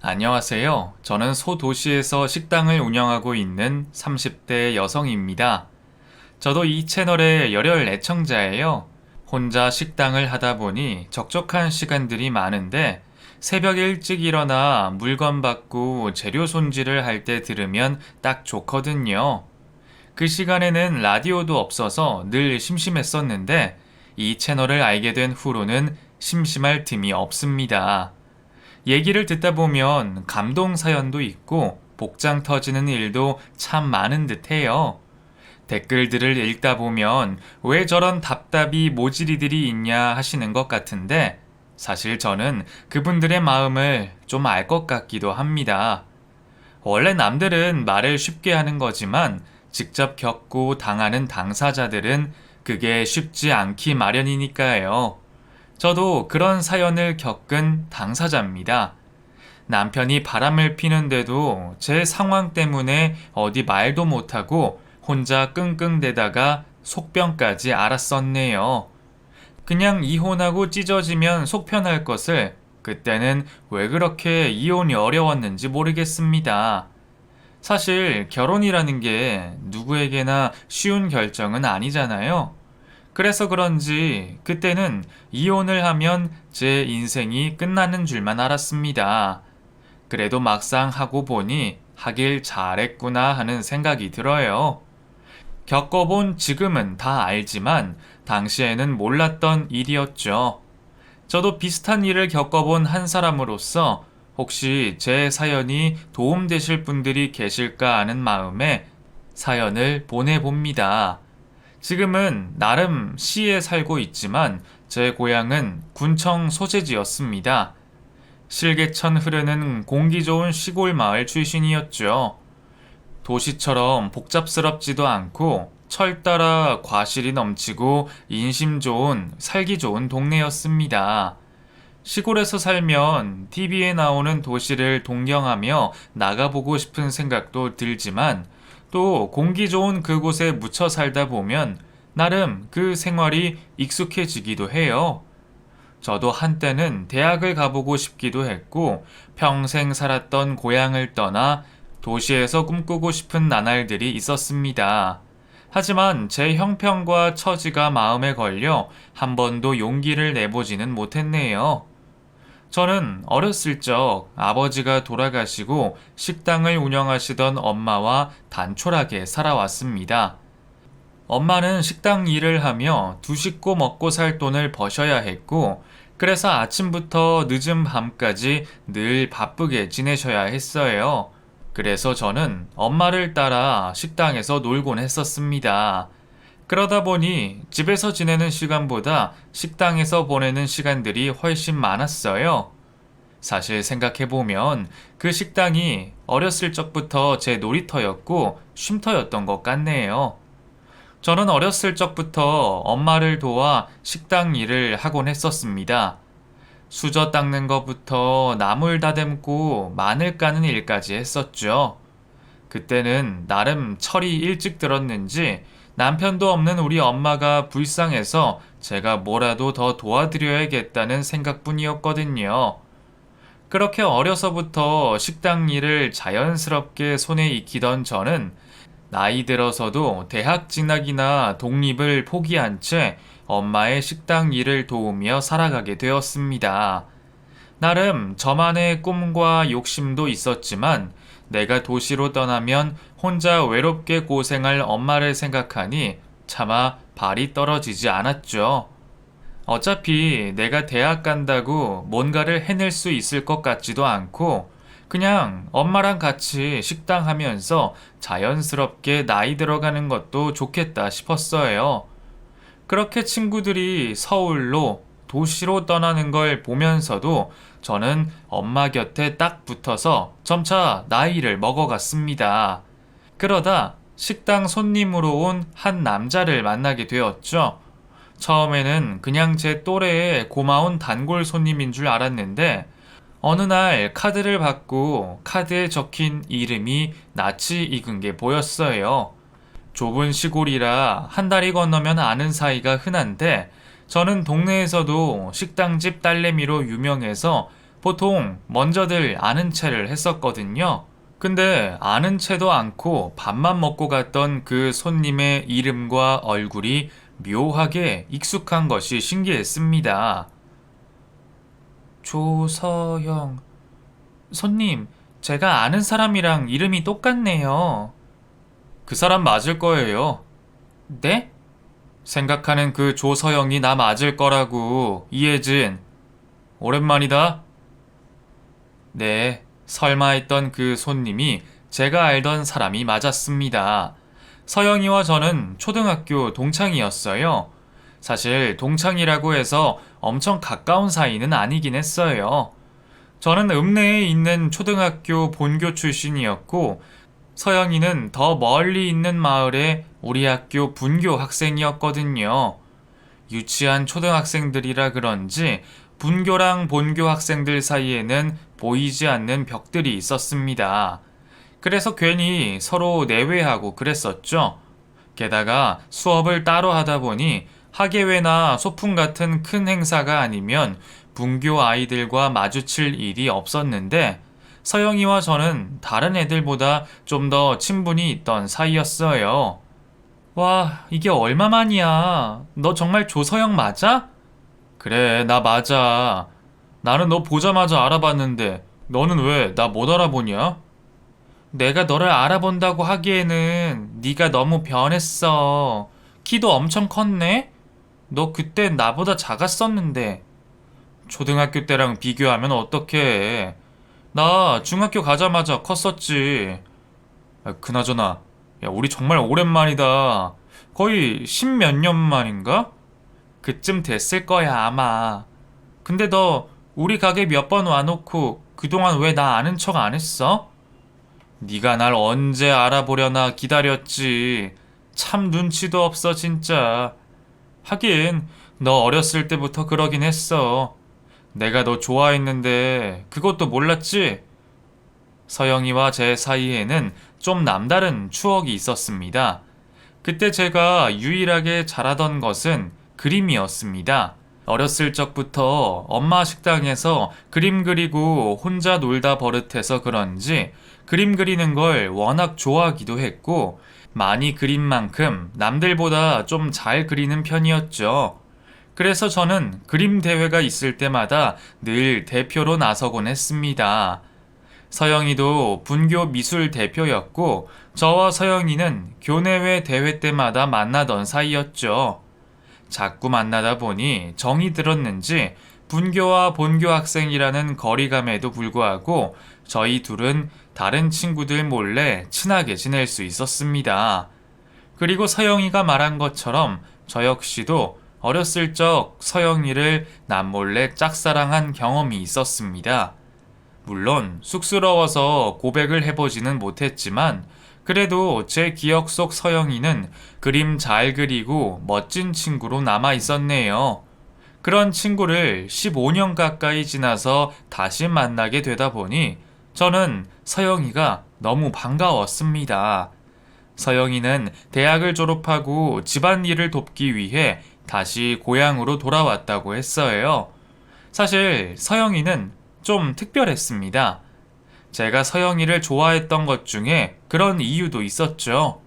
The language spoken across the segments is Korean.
안녕하세요. 저는 소도시에서 식당을 운영하고 있는 30대 여성입니다. 저도 이 채널의 열혈 애청자예요. 혼자 식당을 하다 보니 적적한 시간들이 많은데 새벽 일찍 일어나 물건 받고 재료 손질을 할 때 들으면 딱 좋거든요. 그 시간에는 라디오도 없어서 늘 심심했었는데 이 채널을 알게 된 후로는 심심할 틈이 없습니다. 얘기를 듣다 보면 감동 사연도 있고 복장 터지는 일도 참 많은 듯해요. 댓글들을 읽다 보면 왜 저런 답답이 모질이들이 있냐 하시는 것 같은데 사실 저는 그분들의 마음을 좀 알 것 같기도 합니다. 원래 남들은 말을 쉽게 하는 거지만 직접 겪고 당하는 당사자들은 그게 쉽지 않기 마련이니까요. 저도 그런 사연을 겪은 당사자입니다. 남편이 바람을 피는데도 제 상황 때문에 어디 말도 못하고 혼자 끙끙대다가 속병까지 앓았었네요. 그냥 이혼하고 찢어지면 속편할 것을 그때는 왜 그렇게 이혼이 어려웠는지 모르겠습니다. 사실 결혼이라는 게 누구에게나 쉬운 결정은 아니잖아요. 그래서 그런지 그때는 이혼을 하면 제 인생이 끝나는 줄만 알았습니다. 그래도 막상 하고 보니 하길 잘했구나 하는 생각이 들어요. 겪어본 지금은 다 알지만 당시에는 몰랐던 일이었죠. 저도 비슷한 일을 겪어본 한 사람으로서 혹시 제 사연이 도움되실 분들이 계실까 하는 마음에 사연을 보내봅니다. 지금은 나름 시에 살고 있지만 제 고향은 군청 소재지였습니다. 실개천 흐르는 공기 좋은 시골 마을 출신이었죠. 도시처럼 복잡스럽지도 않고 철 따라 과실이 넘치고 인심 좋은 살기 좋은 동네였습니다. 시골에서 살면 TV에 나오는 도시를 동경하며 나가보고 싶은 생각도 들지만 또 공기 좋은 그곳에 묻혀 살다 보면 나름 그 생활이 익숙해지기도 해요. 저도 한때는 대학을 가보고 싶기도 했고 평생 살았던 고향을 떠나 도시에서 꿈꾸고 싶은 나날들이 있었습니다. 하지만 제 형편과 처지가 마음에 걸려 한 번도 용기를 내보지는 못했네요. 저는 어렸을 적 아버지가 돌아가시고 식당을 운영하시던 엄마와 단촐하게 살아왔습니다. 엄마는 식당 일을 하며 두 식구 먹고 살 돈을 버셔야 했고, 그래서 아침부터 늦은 밤까지 늘 바쁘게 지내셔야 했어요. 그래서 저는 엄마를 따라 식당에서 놀곤 했었습니다. 그러다 보니 집에서 지내는 시간보다 식당에서 보내는 시간들이 훨씬 많았어요. 사실 생각해보면 그 식당이 어렸을 적부터 제 놀이터였고 쉼터였던 것 같네요. 저는 어렸을 적부터 엄마를 도와 식당 일을 하곤 했었습니다. 수저 닦는 것부터 나물 다듬고 마늘 까는 일까지 했었죠. 그때는 나름 철이 일찍 들었는지 남편도 없는 우리 엄마가 불쌍해서 제가 뭐라도 더 도와드려야겠다는 생각뿐이었거든요. 그렇게 어려서부터 식당 일을 자연스럽게 손에 익히던 저는 나이 들어서도 대학 진학이나 독립을 포기한 채 엄마의 식당 일을 도우며 살아가게 되었습니다. 나름 저만의 꿈과 욕심도 있었지만 내가 도시로 떠나면 혼자 외롭게 고생할 엄마를 생각하니 차마 발이 떨어지지 않았죠. 어차피 내가 대학 간다고 뭔가를 해낼 수 있을 것 같지도 않고 그냥 엄마랑 같이 식당 하면서 자연스럽게 나이 들어가는 것도 좋겠다 싶었어요. 그렇게 친구들이 서울로 도시로 떠나는 걸 보면서도 저는 엄마 곁에 딱 붙어서 점차 나이를 먹어갔습니다. 그러다 식당 손님으로 온 한 남자를 만나게 되었죠. 처음에는 그냥 제 또래의 고마운 단골 손님인 줄 알았는데 어느 날 카드를 받고 카드에 적힌 이름이 낯이 익은 게 보였어요. 좁은 시골이라 한 달이 건너면 아는 사이가 흔한데 저는 동네에서도 식당집 딸내미로 유명해서 보통 먼저들 아는 체를 했었거든요. 근데 아는 체도 않고 밥만 먹고 갔던 그 손님의 이름과 얼굴이 묘하게 익숙한 것이 신기했습니다. 조서영. 손님, 제가 아는 사람이랑 이름이 똑같네요. 그 사람 맞을 거예요. 네? 생각하는 그 조서영이 나 맞을 거라고, 이혜진. 오랜만이다. 네, 설마 했던 그 손님이 제가 알던 사람이 맞았습니다. 서영이와 저는 초등학교 동창이었어요. 사실 동창이라고 해서 엄청 가까운 사이는 아니긴 했어요. 저는 읍내에 있는 초등학교 본교 출신이었고, 서영이는 더 멀리 있는 마을의 우리 학교 분교 학생이었거든요. 유치한 초등학생들이라 그런지 분교랑 본교 학생들 사이에는 보이지 않는 벽들이 있었습니다. 그래서 괜히 서로 내외하고 그랬었죠. 게다가 수업을 따로 하다 보니 학예회나 소풍 같은 큰 행사가 아니면 분교 아이들과 마주칠 일이 없었는데 서영이와 저는 다른 애들보다 좀 더 친분이 있던 사이였어요. 와, 이게 얼마만이야. 너 정말 조서영 맞아? 그래, 나 맞아. 나는 너 보자마자 알아봤는데 너는 왜 나 못 알아보냐? 내가 너를 알아본다고 하기에는 네가 너무 변했어. 키도 엄청 컸네? 너 그때 나보다 작았었는데. 초등학교 때랑 비교하면 어떡해. 나 중학교 가자마자 컸었지. 그나저나, 야, 우리 정말 오랜만이다. 거의 십몇 년 만인가? 그쯤 됐을 거야, 아마. 근데 너 우리 가게 몇 번 와놓고 그동안 왜 나 아는 척 안 했어? 네가 날 언제 알아보려나 기다렸지. 참 눈치도 없어, 진짜. 하긴, 너 어렸을 때부터 그러긴 했어. 내가 너 좋아했는데 그것도 몰랐지? 서영이와 제 사이에는 좀 남다른 추억이 있었습니다. 그때 제가 유일하게 잘하던 것은 그림이었습니다. 어렸을 적부터 엄마 식당에서 그림 그리고 혼자 놀다 버릇해서 그런지 그림 그리는 걸 워낙 좋아하기도 했고 많이 그린 만큼 남들보다 좀 잘 그리는 편이었죠. 그래서 저는 그림 대회가 있을 때마다 늘 대표로 나서곤 했습니다. 서영이도 분교 미술 대표였고 저와 서영이는 교내외 대회 때마다 만나던 사이였죠. 자꾸 만나다 보니 정이 들었는지 분교와 본교 학생이라는 거리감에도 불구하고 저희 둘은 다른 친구들 몰래 친하게 지낼 수 있었습니다. 그리고 서영이가 말한 것처럼 저 역시도 어렸을 적 서영이를 남몰래 짝사랑한 경험이 있었습니다. 물론 쑥스러워서 고백을 해보지는 못했지만 그래도 제 기억 속 서영이는 그림 잘 그리고 멋진 친구로 남아 있었네요. 그런 친구를 15년 가까이 지나서 다시 만나게 되다 보니 저는 서영이가 너무 반가웠습니다. 서영이는 대학을 졸업하고 집안일을 돕기 위해 다시 고향으로 돌아왔다고 했어요. 사실 서영이는 좀 특별했습니다. 제가 서영이를 좋아했던 것 중에 그런 이유도 있었죠.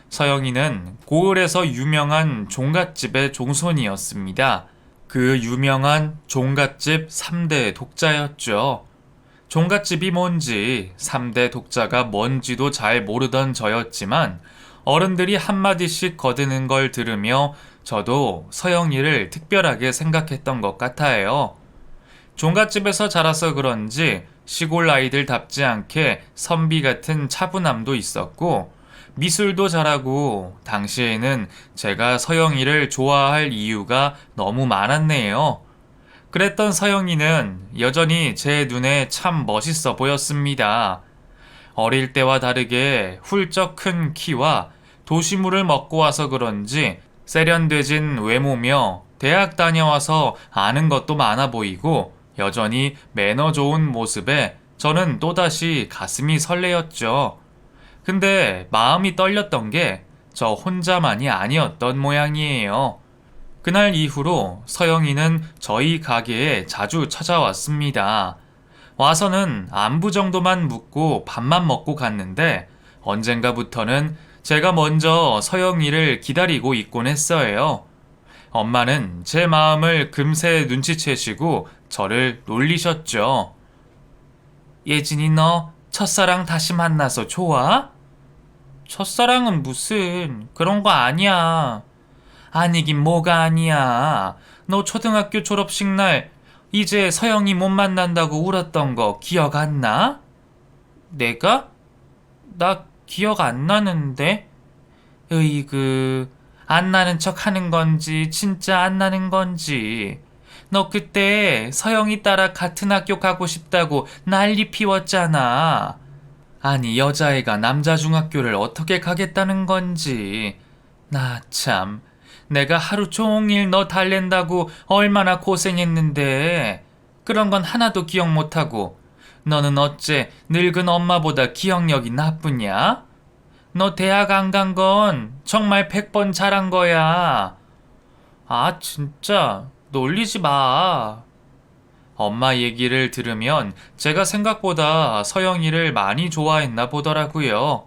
서영이는 고을에서 유명한 종갓집의 종손이었습니다. 그 유명한 종갓집 3대 독자였죠. 종갓집이 뭔지 3대 독자가 뭔지도 잘 모르던 저였지만 어른들이 한마디씩 거드는 걸 들으며 저도 서영이를 특별하게 생각했던 것 같아요. 종갓집에서 자라서 그런지 시골 아이들답지 않게 선비 같은 차분함도 있었고 미술도 잘하고 당시에는 제가 서영이를 좋아할 이유가 너무 많았네요. 그랬던 서영이는 여전히 제 눈에 참 멋있어 보였습니다. 어릴 때와 다르게 훌쩍 큰 키와 도시물을 먹고 와서 그런지 세련되진 외모며 대학 다녀와서 아는 것도 많아 보이고 여전히 매너 좋은 모습에 저는 또다시 가슴이 설레었죠. 근데 마음이 떨렸던 게 저 혼자만이 아니었던 모양이에요. 그날 이후로 서영이는 저희 가게에 자주 찾아왔습니다. 와서는 안부 정도만 묻고 밥만 먹고 갔는데 언젠가부터는 제가 먼저 서영이를 기다리고 있곤 했어요. 엄마는 제 마음을 금세 눈치채시고 저를 놀리셨죠. 예진이 너 첫사랑 다시 만나서 좋아? 첫사랑은 무슨 그런 거 아니야. 아니긴 뭐가 아니야. 너 초등학교 졸업식 날 이제 서영이 못 만난다고 울었던 거 기억 안 나? 내가? 나 기억 안 나는데? 으이그, 안 나는 척 하는 건지 진짜 안 나는 건지. 너 그때 서영이 따라 같은 학교 가고 싶다고 난리 피웠잖아. 아니 여자애가 남자 중학교를 어떻게 가겠다는 건지. 나 참, 내가 하루 종일 너 달랜다고 얼마나 고생했는데 그런 건 하나도 기억 못하고 너는 어째 늙은 엄마보다 기억력이 나쁘냐? 너 대학 안 간 건 정말 100번 잘한 거야. 아 진짜 놀리지 마. 엄마 얘기를 들으면 제가 생각보다 서영이를 많이 좋아했나 보더라고요.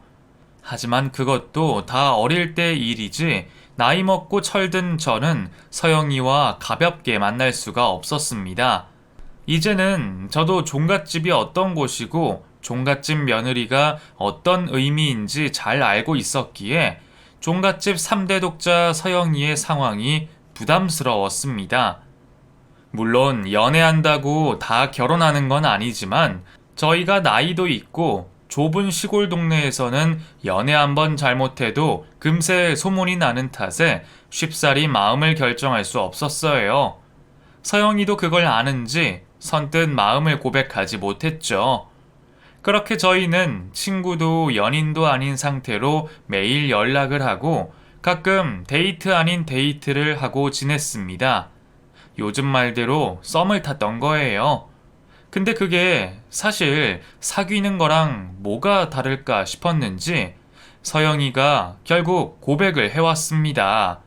하지만 그것도 다 어릴 때 일이지 나이 먹고 철든 저는 서영이와 가볍게 만날 수가 없었습니다. 이제는 저도 종갓집이 어떤 곳이고 종갓집 며느리가 어떤 의미인지 잘 알고 있었기에 종갓집 3대 독자 서영이의 상황이 부담스러웠습니다. 물론 연애한다고 다 결혼하는 건 아니지만 저희가 나이도 있고 좁은 시골 동네에서는 연애 한번 잘못해도 금세 소문이 나는 탓에 쉽사리 마음을 결정할 수 없었어요. 서영이도 그걸 아는지 선뜻 마음을 고백하지 못했죠. 그렇게 저희는 친구도 연인도 아닌 상태로 매일 연락을 하고 가끔 데이트 아닌 데이트를 하고 지냈습니다. 요즘 말대로 썸을 탔던 거예요. 근데 그게 사실 사귀는 거랑 뭐가 다를까 싶었는지 서영이가 결국 고백을 해왔습니다.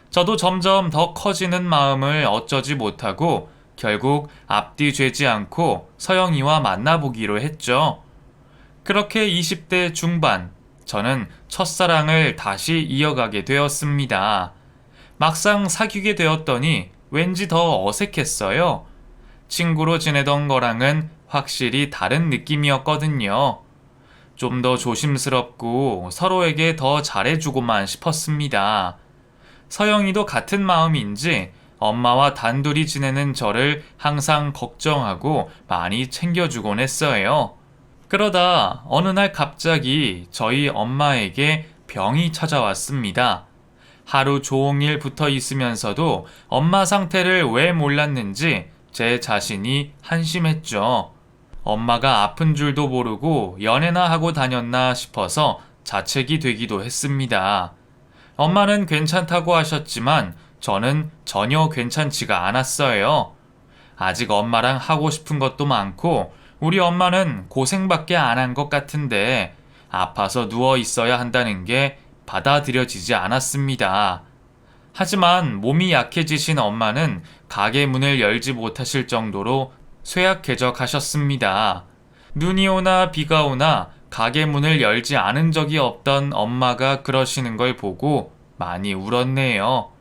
저도 점점 더 커지는 마음을 어쩌지 못하고 결국 앞뒤 죄지 않고 서영이와 만나보기로 했죠. 그렇게 20대 중반, 저는 첫사랑을 다시 이어가게 되었습니다. 막상 사귀게 되었더니 왠지 더 어색했어요. 친구로 지내던 거랑은 확실히 다른 느낌이었거든요. 좀 더 조심스럽고 서로에게 더 잘해주고만 싶었습니다. 서영이도 같은 마음인지 엄마와 단둘이 지내는 저를 항상 걱정하고 많이 챙겨주곤 했어요. 그러다 어느 날 갑자기 저희 엄마에게 병이 찾아왔습니다. 하루 종일 붙어 있으면서도 엄마 상태를 왜 몰랐는지 제 자신이 한심했죠. 엄마가 아픈 줄도 모르고 연애나 하고 다녔나 싶어서 자책이 되기도 했습니다. 엄마는 괜찮다고 하셨지만 저는 전혀 괜찮지가 않았어요. 아직 엄마랑 하고 싶은 것도 많고 우리 엄마는 고생밖에 안 한 것 같은데 아파서 누워 있어야 한다는 게 받아들여지지 않았습니다. 하지만 몸이 약해지신 엄마는 가게 문을 열지 못하실 정도로 쇠약해져 가셨습니다. 눈이 오나 비가 오나 가게 문을 열지 않은 적이 없던 엄마가 그러시는 걸 보고 많이 울었네요.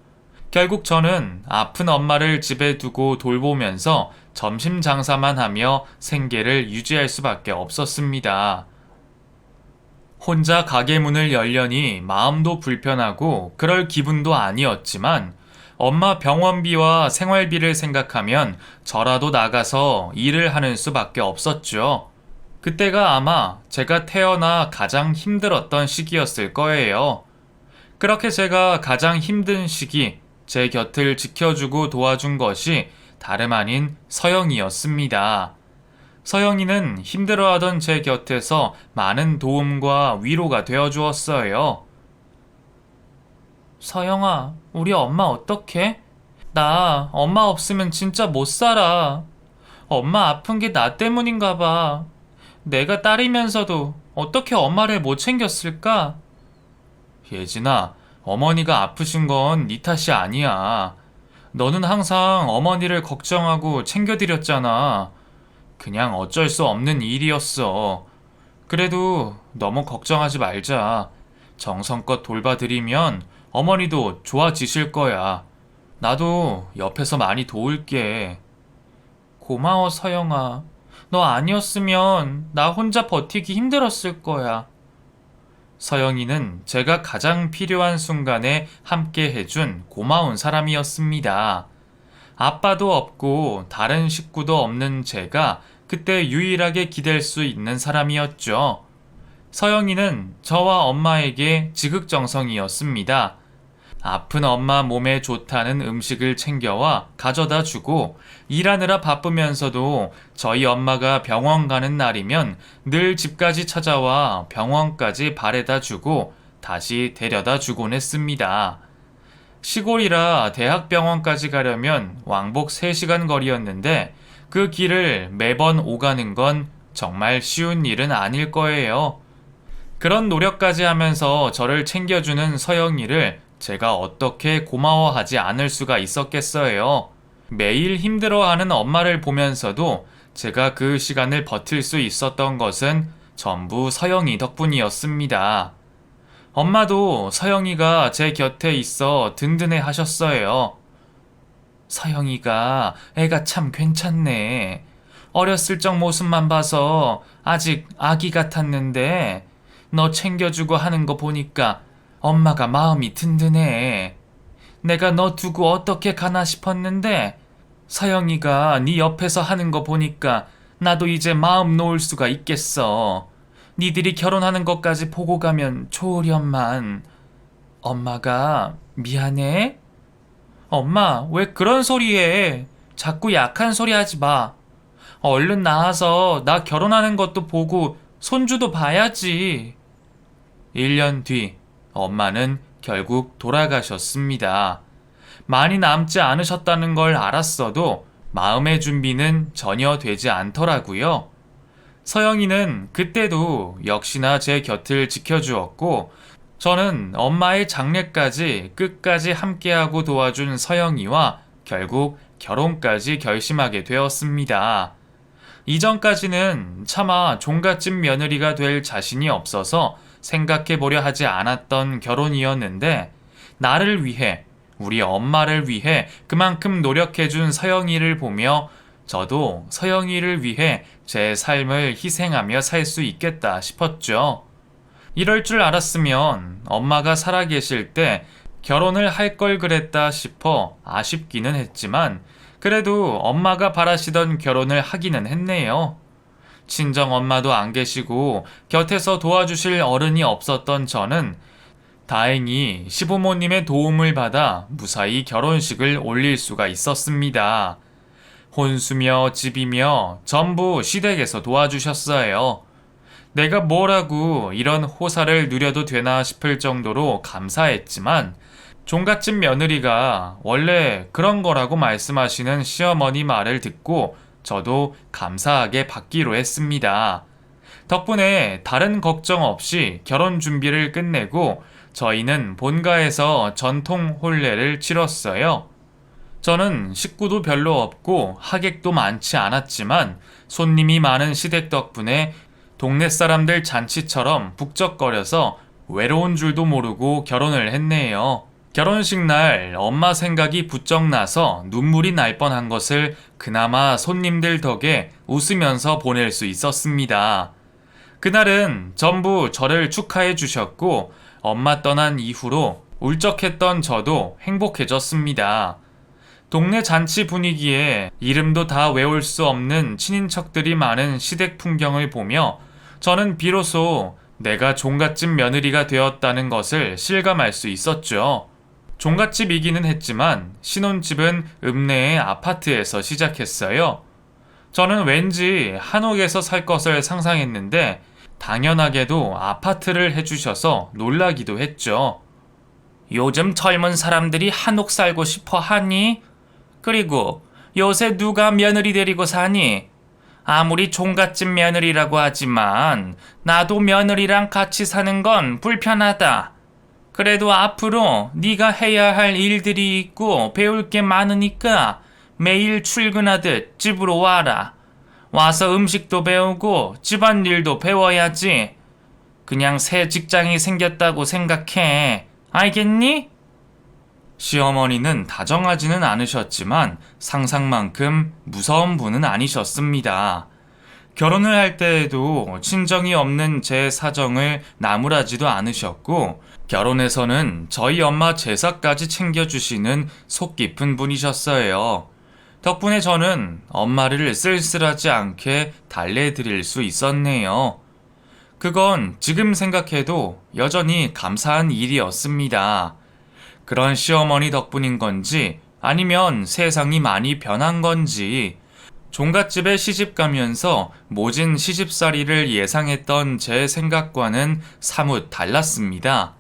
결국 저는 아픈 엄마를 집에 두고 돌보면서 점심 장사만 하며 생계를 유지할 수밖에 없었습니다. 혼자 가게 문을 열려니 마음도 불편하고 그럴 기분도 아니었지만 엄마 병원비와 생활비를 생각하면 저라도 나가서 일을 하는 수밖에 없었죠. 그때가 아마 제가 태어나 가장 힘들었던 시기였을 거예요. 그렇게 제가 가장 힘든 시기, 제 곁을 지켜주고 도와준 것이 다름 아닌 서영이었습니다. 서영이는 힘들어하던 제 곁에서 많은 도움과 위로가 되어 주었어요. 서영아, 우리 엄마 어떡해? 나 엄마 없으면 진짜 못 살아. 엄마 아픈 게 나 때문인가 봐. 내가 딸이면서도 어떻게 엄마를 못 챙겼을까? 예진아, 어머니가 아프신 건 네 탓이 아니야. 너는 항상 어머니를 걱정하고 챙겨드렸잖아. 그냥 어쩔 수 없는 일이었어. 그래도 너무 걱정하지 말자. 정성껏 돌봐드리면 어머니도 좋아지실 거야. 나도 옆에서 많이 도울게. 고마워, 서영아. 너 아니었으면 나 혼자 버티기 힘들었을 거야. 서영이는 제가 가장 필요한 순간에 함께 해준 고마운 사람이었습니다. 아빠도 없고 다른 식구도 없는 제가 그때 유일하게 기댈 수 있는 사람이었죠. 서영이는 저와 엄마에게 지극정성이었습니다. 아픈 엄마 몸에 좋다는 음식을 챙겨와 가져다 주고 일하느라 바쁘면서도 저희 엄마가 병원 가는 날이면 늘 집까지 찾아와 병원까지 바래다 주고 다시 데려다 주곤 했습니다. 시골이라 대학병원까지 가려면 왕복 3시간 거리였는데 그 길을 매번 오가는 건 정말 쉬운 일은 아닐 거예요. 그런 노력까지 하면서 저를 챙겨주는 서영이를 제가 어떻게 고마워하지 않을 수가 있었겠어요. 매일 힘들어하는 엄마를 보면서도 제가 그 시간을 버틸 수 있었던 것은 전부 서영이 덕분이었습니다. 엄마도 서영이가 제 곁에 있어 든든해 하셨어요. 서영이가 애가 참 괜찮네. 어렸을 적 모습만 봐서 아직 아기 같았는데 너 챙겨주고 하는 거 보니까 엄마가 마음이 든든해. 내가 너 두고 어떻게 가나 싶었는데 서영이가 네 옆에서 하는 거 보니까 나도 이제 마음 놓을 수가 있겠어. 니들이 결혼하는 것까지 보고 가면 좋으련만. 엄마가 미안해? 엄마, 왜 그런 소리 해? 자꾸 약한 소리 하지 마. 얼른 나와서 나 결혼하는 것도 보고 손주도 봐야지. 1년 뒤 엄마는 결국 돌아가셨습니다. 많이 남지 않으셨다는 걸 알았어도 마음의 준비는 전혀 되지 않더라고요. 서영이는 그때도 역시나 제 곁을 지켜주었고 저는 엄마의 장례까지 끝까지 함께하고 도와준 서영이와 결국 결혼까지 결심하게 되었습니다. 이전까지는 차마 종갓집 며느리가 될 자신이 없어서 생각해보려 하지 않았던 결혼이었는데 나를 위해, 우리 엄마를 위해 그만큼 노력해준 서영이를 보며 저도 서영이를 위해 제 삶을 희생하며 살 수 있겠다 싶었죠. 이럴 줄 알았으면 엄마가 살아계실 때 결혼을 할 걸 그랬다 싶어 아쉽기는 했지만 그래도 엄마가 바라시던 결혼을 하기는 했네요. 친정 엄마도 안 계시고 곁에서 도와주실 어른이 없었던 저는 다행히 시부모님의 도움을 받아 무사히 결혼식을 올릴 수가 있었습니다. 혼수며 집이며 전부 시댁에서 도와주셨어요. 내가 뭐라고 이런 호사를 누려도 되나 싶을 정도로 감사했지만 종갓집 며느리가 원래 그런 거라고 말씀하시는 시어머니 말을 듣고 저도 감사하게 받기로 했습니다. 덕분에 다른 걱정 없이 결혼 준비를 끝내고 저희는 본가에서 전통 혼례를 치렀어요. 저는 식구도 별로 없고 하객도 많지 않았지만 손님이 많은 시댁 덕분에 동네 사람들 잔치처럼 북적거려서 외로운 줄도 모르고 결혼을 했네요. 결혼식 날 엄마 생각이 부쩍 나서 눈물이 날 뻔한 것을 그나마 손님들 덕에 웃으면서 보낼 수 있었습니다. 그날은 전부 저를 축하해 주셨고 엄마 떠난 이후로 울적했던 저도 행복해졌습니다. 동네 잔치 분위기에 이름도 다 외울 수 없는 친인척들이 많은 시댁 풍경을 보며 저는 비로소 내가 종갓집 며느리가 되었다는 것을 실감할 수 있었죠. 종갓집이기는 했지만 신혼집은 읍내의 아파트에서 시작했어요. 저는 왠지 한옥에서 살 것을 상상했는데 당연하게도 아파트를 해주셔서 놀라기도 했죠. 요즘 젊은 사람들이 한옥 살고 싶어 하니? 그리고 요새 누가 며느리 데리고 사니? 아무리 종갓집 며느리라고 하지만 나도 며느리랑 같이 사는 건 불편하다. 그래도 앞으로 네가 해야 할 일들이 있고 배울 게 많으니까 매일 출근하듯 집으로 와라. 와서 음식도 배우고 집안일도 배워야지. 그냥 새 직장이 생겼다고 생각해. 알겠니? 시어머니는 다정하지는 않으셨지만 상상만큼 무서운 분은 아니셨습니다. 결혼을 할 때에도 친정이 없는 제 사정을 나무라지도 않으셨고, 결혼해서는 저희 엄마 제사까지 챙겨주시는 속 깊은 분이셨어요. 덕분에 저는 엄마를 쓸쓸하지 않게 달래드릴 수 있었네요. 그건 지금 생각해도 여전히 감사한 일이었습니다. 그런 시어머니 덕분인 건지 아니면 세상이 많이 변한 건지 종갓집에 시집 가면서 모진 시집살이를 예상했던 제 생각과는 사뭇 달랐습니다.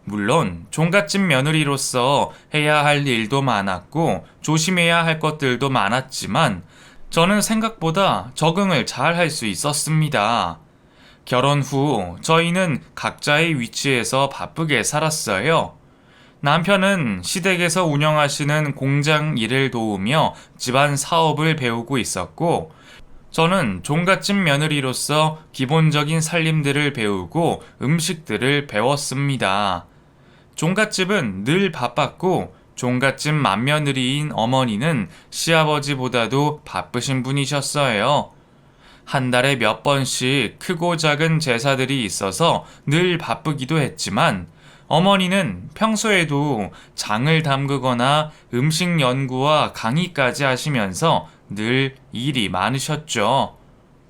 물론 종갓집 며느리로서 해야 할 일도 많았고 조심해야 할 것들도 많았지만 저는 생각보다 적응을 잘 할 수 있었습니다. 결혼 후 저희는 각자의 위치에서 바쁘게 살았어요. 남편은 시댁에서 운영하시는 공장 일을 도우며 집안 사업을 배우고 있었고, 저는 종갓집 며느리로서 기본적인 살림들을 배우고 음식들을 배웠습니다. 종갓집은 늘 바빴고, 종갓집 맏며느리인 어머니는 시아버지보다도 바쁘신 분이셨어요. 한 달에 몇 번씩 크고 작은 제사들이 있어서 늘 바쁘기도 했지만, 어머니는 평소에도 장을 담그거나 음식 연구와 강의까지 하시면서 늘 일이 많으셨죠.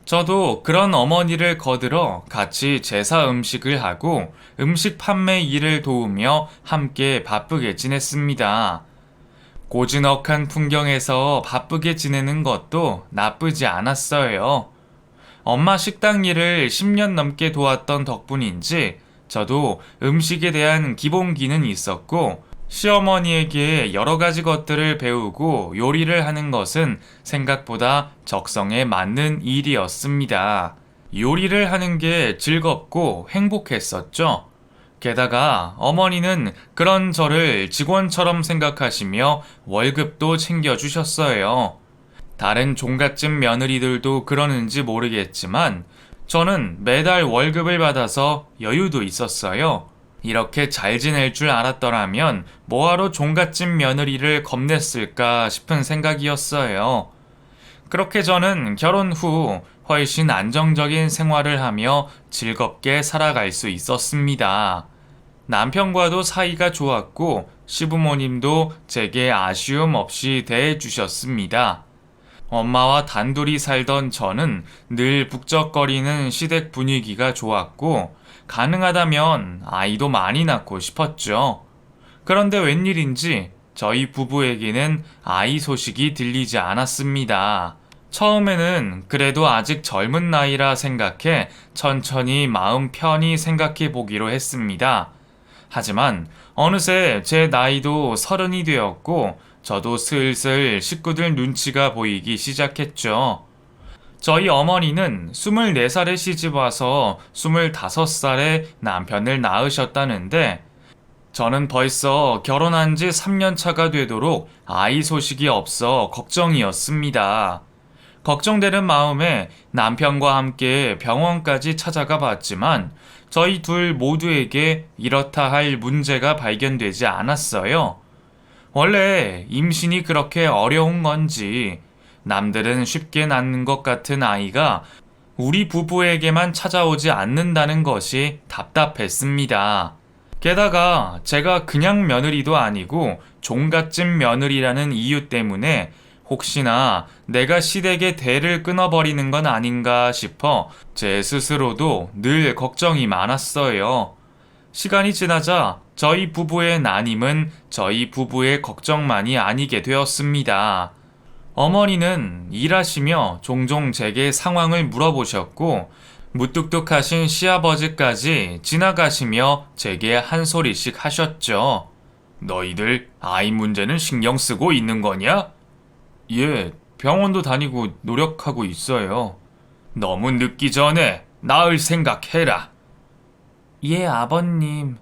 저도 그런 어머니를 거들어 같이 제사 음식을 하고 음식 판매 일을 도우며 함께 바쁘게 지냈습니다. 고즈넉한 풍경에서 바쁘게 지내는 것도 나쁘지 않았어요. 엄마 식당 일을 10년 넘게 도왔던 덕분인지 저도 음식에 대한 기본기는 있었고, 시어머니에게 여러 가지 것들을 배우고 요리를 하는 것은 생각보다 적성에 맞는 일이었습니다. 요리를 하는 게 즐겁고 행복했었죠. 게다가 어머니는 그런 저를 직원처럼 생각하시며 월급도 챙겨주셨어요. 다른 종갓집 며느리들도 그러는지 모르겠지만 저는 매달 월급을 받아서 여유도 있었어요. 이렇게 잘 지낼 줄 알았더라면 뭐하러 종갓집 며느리를 겁냈을까 싶은 생각이었어요. 그렇게 저는 결혼 후 훨씬 안정적인 생활을 하며 즐겁게 살아갈 수 있었습니다. 남편과도 사이가 좋았고 시부모님도 제게 아쉬움 없이 대해주셨습니다. 엄마와 단둘이 살던 저는 늘 북적거리는 시댁 분위기가 좋았고 가능하다면 아이도 많이 낳고 싶었죠. 그런데 웬일인지 저희 부부에게는 아이 소식이 들리지 않았습니다. 처음에는 그래도 아직 젊은 나이라 생각해 천천히 마음 편히 생각해 보기로 했습니다. 하지만 어느새 제 나이도 30이 되었고 저도 슬슬 식구들 눈치가 보이기 시작했죠. 저희 어머니는 24살에 시집와서 25살에 남편을 낳으셨다는데 저는 벌써 결혼한 지 3년 차가 되도록 아이 소식이 없어 걱정이었습니다. 걱정되는 마음에 남편과 함께 병원까지 찾아가 봤지만 저희 둘 모두에게 이렇다 할 문제가 발견되지 않았어요. 원래 임신이 그렇게 어려운 건지 남들은 쉽게 낳는 것 같은 아이가 우리 부부에게만 찾아오지 않는다는 것이 답답했습니다. 게다가 제가 그냥 며느리도 아니고 종갓집 며느리라는 이유 때문에 혹시나 내가 시댁의 대를 끊어버리는 건 아닌가 싶어 제 스스로도 늘 걱정이 많았어요. 시간이 지나자 저희 부부의 난임은 저희 부부의 걱정만이 아니게 되었습니다. 어머니는 일하시며 종종 제게 상황을 물어보셨고 무뚝뚝하신 시아버지까지 지나가시며 제게 한 소리씩 하셨죠. 너희들 아이 문제는 신경 쓰고 있는 거냐? 예, 병원도 다니고 노력하고 있어요. 너무 늦기 전에 낳을 생각해라. 예, 아버님.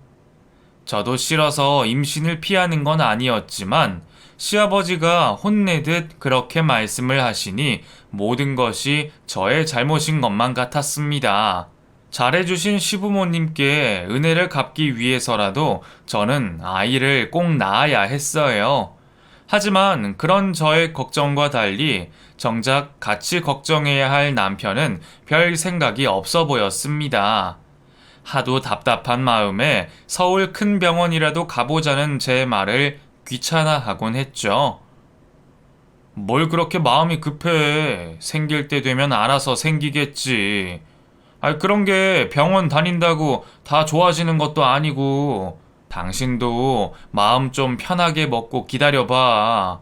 저도 싫어서 임신을 피하는 건 아니었지만 시아버지가 혼내듯 그렇게 말씀을 하시니 모든 것이 저의 잘못인 것만 같았습니다. 잘해주신 시부모님께 은혜를 갚기 위해서라도 저는 아이를 꼭 낳아야 했어요. 하지만 그런 저의 걱정과 달리 정작 같이 걱정해야 할 남편은 별 생각이 없어 보였습니다. 하도 답답한 마음에 서울 큰 병원이라도 가보자는 제 말을 귀찮아하곤 했죠. 뭘 그렇게 마음이 급해. 생길 때 되면 알아서 생기겠지. 그런 게 병원 다닌다고 다 좋아지는 것도 아니고, 당신도 마음 좀 편하게 먹고 기다려봐.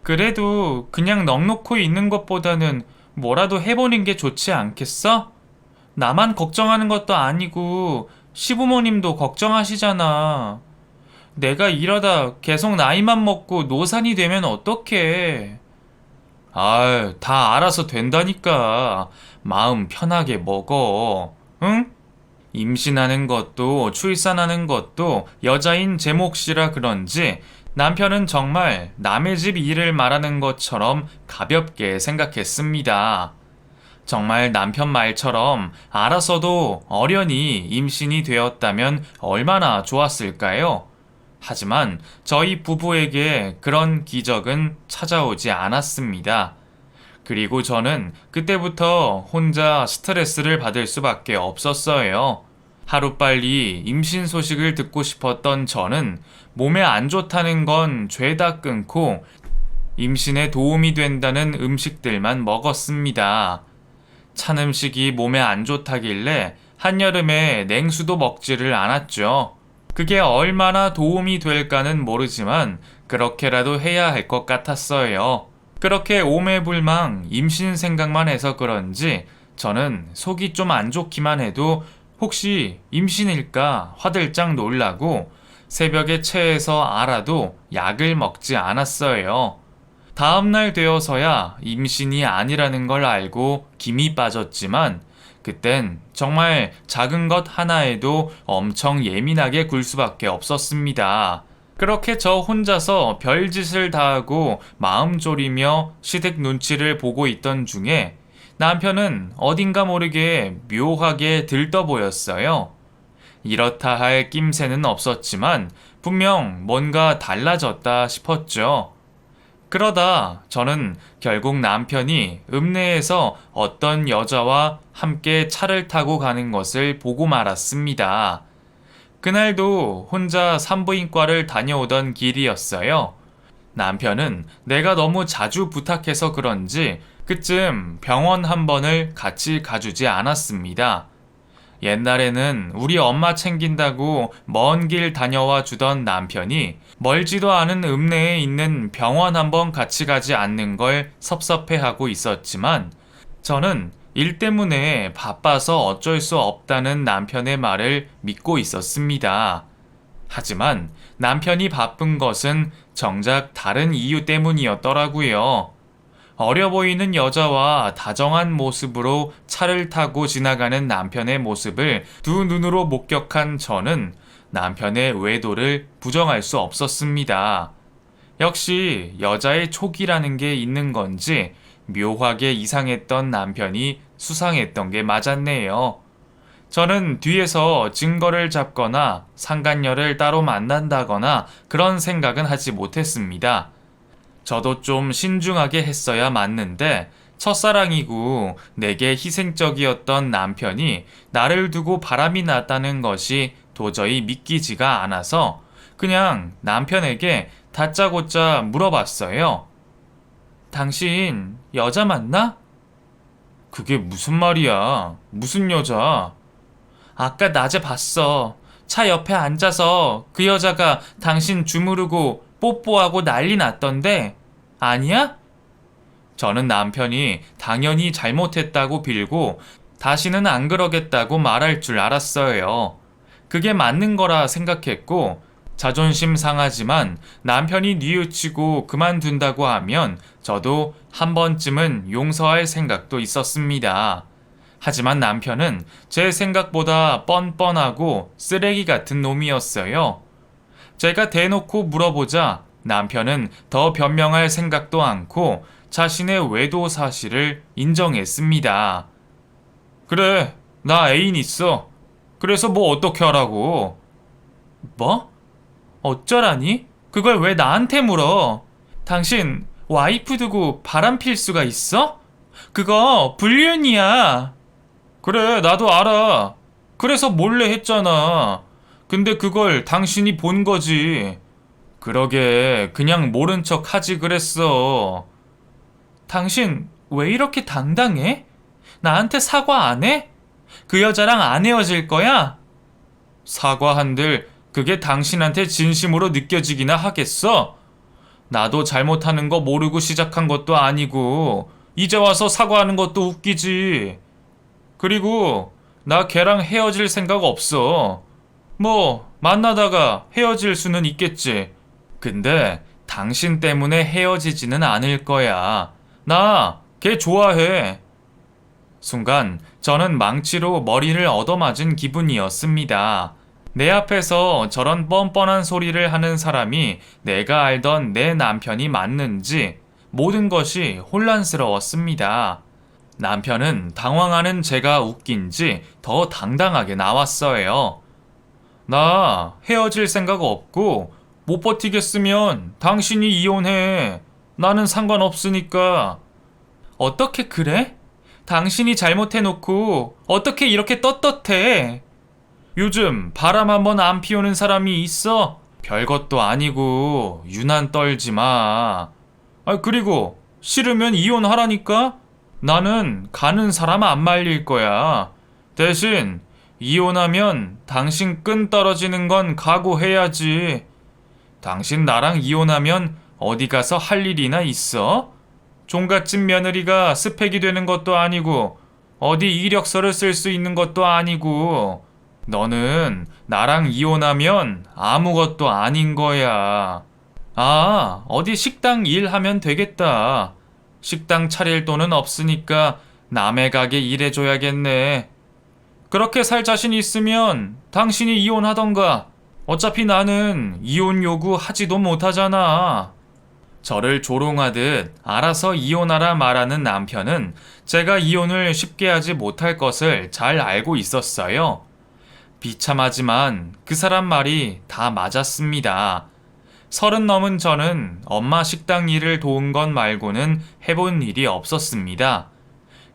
그래도 그냥 넋놓고 있는 것보다는 뭐라도 해보는 게 좋지 않겠어? 나만 걱정하는 것도 아니고 시부모님도 걱정하시잖아. 내가 이러다 계속 나이만 먹고 노산이 되면 어떡해. 다 알아서 된다니까. 마음 편하게 먹어. 응? 임신하는 것도 출산하는 것도 여자인 제 몫이라 그런지 남편은 정말 남의 집 일을 말하는 것처럼 가볍게 생각했습니다. 정말 남편 말처럼 알아서도 어련히 임신이 되었다면 얼마나 좋았을까요? 하지만 저희 부부에게 그런 기적은 찾아오지 않았습니다. 그리고 저는 그때부터 혼자 스트레스를 받을 수밖에 없었어요. 하루빨리 임신 소식을 듣고 싶었던 저는 몸에 안 좋다는 건 죄다 끊고 임신에 도움이 된다는 음식들만 먹었습니다. 찬 음식이 몸에 안 좋다길래 한여름에 냉수도 먹지를 않았죠. 그게 얼마나 도움이 될까는 모르지만 그렇게라도 해야 할 것 같았어요. 그렇게 오매불망 임신 생각만 해서 그런지 저는 속이 좀 안 좋기만 해도 혹시 임신일까 화들짝 놀라고 새벽에 체해서 알아도 약을 먹지 않았어요. 다음날 되어서야 임신이 아니라는 걸 알고 김이 빠졌지만 그땐 정말 작은 것 하나에도 엄청 예민하게 굴 수밖에 없었습니다. 그렇게 저 혼자서 별짓을 다하고 마음 졸이며 시댁 눈치를 보고 있던 중에 남편은 어딘가 모르게 묘하게 들떠 보였어요. 이렇다 할 낌새는 없었지만 분명 뭔가 달라졌다 싶었죠. 그러다 저는 결국 남편이 읍내에서 어떤 여자와 함께 차를 타고 가는 것을 보고 말았습니다. 그날도 혼자 산부인과를 다녀오던 길이었어요. 남편은 내가 너무 자주 부탁해서 그런지 그쯤 병원 한 번을 같이 가주지 않았습니다. 옛날에는 우리 엄마 챙긴다고 먼 길 다녀와 주던 남편이 멀지도 않은 읍내에 있는 병원 한번 같이 가지 않는 걸 섭섭해하고 있었지만 저는 일 때문에 바빠서 어쩔 수 없다는 남편의 말을 믿고 있었습니다. 하지만 남편이 바쁜 것은 정작 다른 이유 때문이었더라고요. 어려 보이는 여자와 다정한 모습으로 차를 타고 지나가는 남편의 모습을 두 눈으로 목격한 저는 남편의 외도를 부정할 수 없었습니다. 역시 여자의 촉이라는 게 있는 건지 묘하게 이상했던 남편이 수상했던 게 맞았네요. 저는 뒤에서 증거를 잡거나 상간녀를 따로 만난다거나 그런 생각은 하지 못했습니다. 저도 좀 신중하게 했어야 맞는데 첫사랑이고 내게 희생적이었던 남편이 나를 두고 바람이 났다는 것이 도저히 믿기지가 않아서 그냥 남편에게 다짜고짜 물어봤어요. 당신 여자 맞나? 그게 무슨 말이야? 무슨 여자? 아까 낮에 봤어. 차 옆에 앉아서 그 여자가 당신 주무르고 뽀뽀하고 난리 났던데 아니야? 저는 남편이 당연히 잘못했다고 빌고 다시는 안 그러겠다고 말할 줄 알았어요. 그게 맞는 거라 생각했고 자존심 상하지만 남편이 뉘우치고 그만둔다고 하면 저도 한 번쯤은 용서할 생각도 있었습니다. 하지만 남편은 제 생각보다 뻔뻔하고 쓰레기 같은 놈이었어요. 제가 대놓고 물어보자 남편은 더 변명할 생각도 않고 자신의 외도 사실을 인정했습니다. 그래, 나 애인 있어. 그래서 뭐 어떻게 하라고? 뭐? 어쩌라니? 그걸 왜 나한테 물어? 당신 와이프 두고 바람필 수가 있어? 그거 불륜이야. 그래, 나도 알아. 그래서 몰래 했잖아. 근데 그걸 당신이 본 거지. 그러게, 그냥 모른 척 하지 그랬어. 당신 왜 이렇게 당당해? 나한테 사과 안 해? 그 여자랑 안 헤어질 거야? 사과한들 그게 당신한테 진심으로 느껴지기나 하겠어? 나도 잘못하는 거 모르고 시작한 것도 아니고 이제 와서 사과하는 것도 웃기지. 그리고 나 걔랑 헤어질 생각 없어. 뭐 만나다가 헤어질 수는 있겠지. 근데 당신 때문에 헤어지지는 않을 거야. 나 걔 좋아해. 순간 저는 망치로 머리를 얻어맞은 기분이었습니다. 내 앞에서 저런 뻔뻔한 소리를 하는 사람이 내가 알던 내 남편이 맞는지 모든 것이 혼란스러웠습니다. 남편은 당황하는 제가 웃긴지 더 당당하게 나왔어요. 나 헤어질 생각 없고 못 버티겠으면 당신이 이혼해. 나는 상관없으니까. 어떻게 그래? 당신이 잘못해놓고 어떻게 이렇게 떳떳해? 요즘 바람 한번 안 피우는 사람이 있어? 별것도 아니고 유난 떨지 마. 그리고 싫으면 이혼하라니까? 나는 가는 사람 안 말릴 거야. 대신 이혼하면 당신 끈 떨어지는 건 각오해야지. 당신 나랑 이혼하면 어디 가서 할 일이나 있어? 종갓집 며느리가 스펙이 되는 것도 아니고 어디 이력서를 쓸 수 있는 것도 아니고 너는 나랑 이혼하면 아무것도 아닌 거야. 아, 어디 식당 일하면 되겠다. 식당 차릴 돈은 없으니까 남의 가게 일해줘야겠네. 그렇게 살 자신 있으면 당신이 이혼하던가. 어차피 나는 이혼 요구 하지도 못하잖아. 저를 조롱하듯 알아서 이혼하라 말하는 남편은 제가 이혼을 쉽게 하지 못할 것을 잘 알고 있었어요. 비참하지만 그 사람 말이 다 맞았습니다. 30 넘은 저는 엄마 식당 일을 도운 것 말고는 해본 일이 없었습니다.